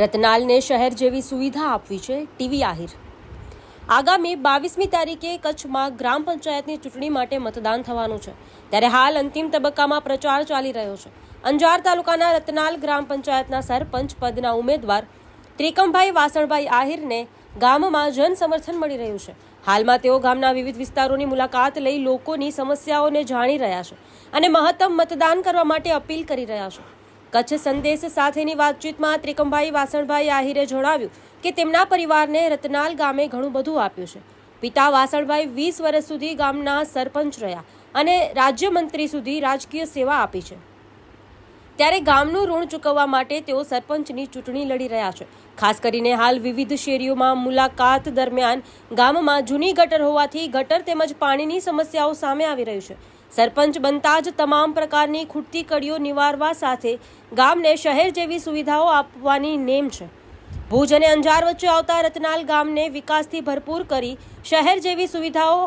રતનાલને શહેર જેવી સુવિધા આપવી છે ટીવી આહિર। આગામી 22મી તારીખે કચ્છમાં ગ્રામ પંચાયતની ચૂંટણી માટે મતદાન થવાનું છે, ત્યારે હાલ અંતિમ તબક્કામાં પ્રચાર ચાલી રહ્યો છે। અંજાર તાલુકાના રતનાલ ગ્રામ પંચાયતના સરપંચ પદના ઉમેદવાર ત્રિકમભાઈ વાસણભાઈ આહિરને ગામમાં જન સમર્થન મળી રહ્યું છે। હાલમાં તેઓ ગામના વિવિધ વિસ્તારોની મુલાકાત લઈ લોકોની સમસ્યાઓને જાણી રહ્યા છે અને મહત્તમ મતદાન કરવા માટે અપીલ કરી રહ્યા છે। કચ્છ સંદેશ સાથેની વાતચીતમાં ત્રિકમભાઈ વાસણભાઈ આહિરે જણાવ્યું કે તેમના પરિવારને રતનાલ ગામે ઘણું બધું આપ્યું છે। પિતા વાસણભાઈ 20 વર્ષ સુધી ગામના સરપંચ રહ્યા અને રાજ્યમંત્રી સુધી રાજકીય સેવા આપી છે, ત્યારે ગામનું ઋણ ચૂકવવા માટે તેઓ સરપંચની ચૂંટણી લડી રહ્યા છે। ખાસ કરીને હાલ વિવિધ શેરીઓમાં મુલાકાત દરમિયાન ગામમાં જૂની ગટર હોવાથી ગટર તેમજ પાણીની સમસ્યાઓ સામે આવી રહી છે। સરપંચ બનતા જ તમામ પ્રકારની ખૂટતી કડીઓ નિવારવા સાથે ગામને શહેર જેવી સુવિધાઓ આપવાની નેમ છે। ભુજ અને અંજાર વચ્ચે આવતા રતનાલ ગામને વિકાસથી ભરપૂર કરી શહેર જેવી સુવિધાઓ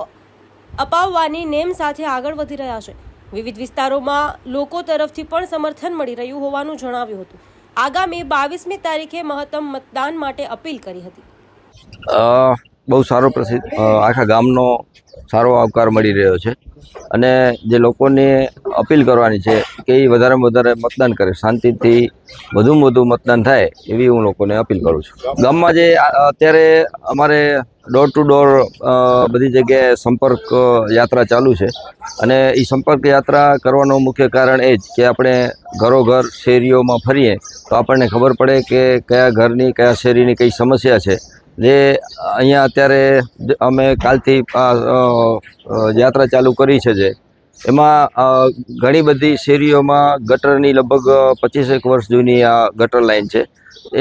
અપાવવાની નેમ સાથે આગળ વધી રહ્યા છે। વિવિધ વિસ્તારોમાં લોકો તરફથી પણ સમર્થન મળી રહ્યું હોવાનું જણાવ્યું હતું। આગામી 22મી તારીખે મહત્તમ મતદાન માટે અપીલ કરી હતી। બહુ સારો પ્રસિદ્ધ આખા ગામનો સારો આવકાર મળી રહ્યો છે અને જે લોકોને અપીલ કરવાની છે કે એ વધારેમાં વધારે મતદાન કરે, શાંતિથી વધુમાં વધુ મતદાન થાય એવી હું લોકોને અપીલ કરું છું। ગામમાં જે અત્યારે અમારે ડોર ટુ ડોર બધી જગ્યાએ સંપર્ક યાત્રા ચાલુ છે અને એ સંપર્ક યાત્રા કરવાનું મુખ્ય કારણ એ જ કે આપણે ઘરોઘર શેરીઓમાં ફરીએ તો આપણને ખબર પડે કે કયા ઘરની કયા શેરીની કઈ સમસ્યા છે। જે અહીંયા અત્યારે અમે કાલથી યાત્રા ચાલુ કરી છે, જે એમાં ઘણી બધી શેરીઓમાં ગટરની લગભગ 25 વર્ષ જૂની આ ગટર લાઈન છે।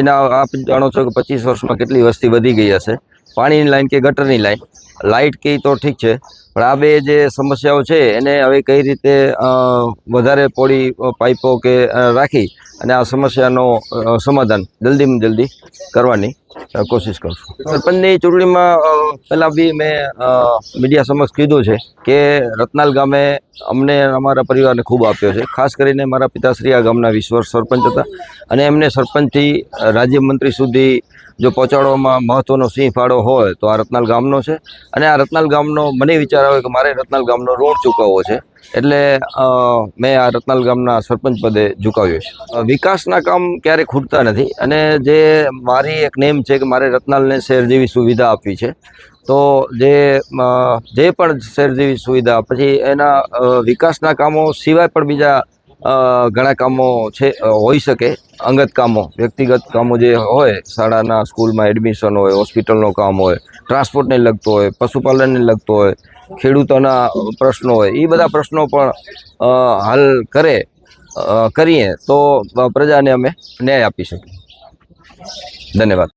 એના આપ જાણો છો કે 25 વર્ષમાં કેટલી વસ્તી વધી ગઈ હશે। પાણીની લાઈન કે ગટરની લાઈન, લાઇટ કે તો ઠીક છે, પણ આ બે જે સમસ્યાઓ છે એને હવે કઈ રીતે વધારે પોળી પાઇપો કે રાખી અને આ સમસ્યાનો સમાધાન જલ્દીમાં જલ્દી કરવાની કોશિશ કરશું। સરપંચની ચૂંટણીમાં પહેલાં બી મેં મીડિયા સમક્ષ કીધું છે કે રતનાલ ગામે અમને અમારા પરિવારને ખૂબ આપ્યો છે। ખાસ કરીને મારા પિતાશ્રી આ ગામના 20 વર્ષ સરપંચ હતા અને એમને સરપંચથી રાજ્યમંત્રી સુધી જો પહોંચાડવામાં મહત્ત્વનો સિંહ ફાળો હોય તો આ રતનાલ ગામનો છે અને આ રતનાલ ગામનો મને વિચાર આવ્યો કે મારે રતનાલ ગામનો ઋણ ચૂકવવો છે, એટલે મેં આ રતનાલ ગામના સરપંચ પદે ઝુકાવ્યો છે। વિકાસના કામ ક્યારેય ખૂટતા નથી અને જે મારી એક નેમ છે કે મારે રતનાલને શહેર જેવી સુવિધા આપવી છે, તો જે પણ શહેર જેવી સુવિધા પછી એના વિકાસના કામો સિવાય પણ બીજા ઘણા કામો છે હોઈ શકે, અંગત કામો, વ્યક્તિગત કામો જે હોય, શાળાના સ્કૂલમાં એડમિશન હોય, હોસ્પિટલનું કામ હોય, ટ્રાન્સપોર્ટને લગતો હોય, પશુપાલનને લગતો હોય, ખેડૂતોના પ્રશ્નો હોય, એ બધા પ્રશ્નો પણ હલ કરીએ તો પ્રજાને અમે ન્યાય આપી શકીએ। ધન્યવાદ।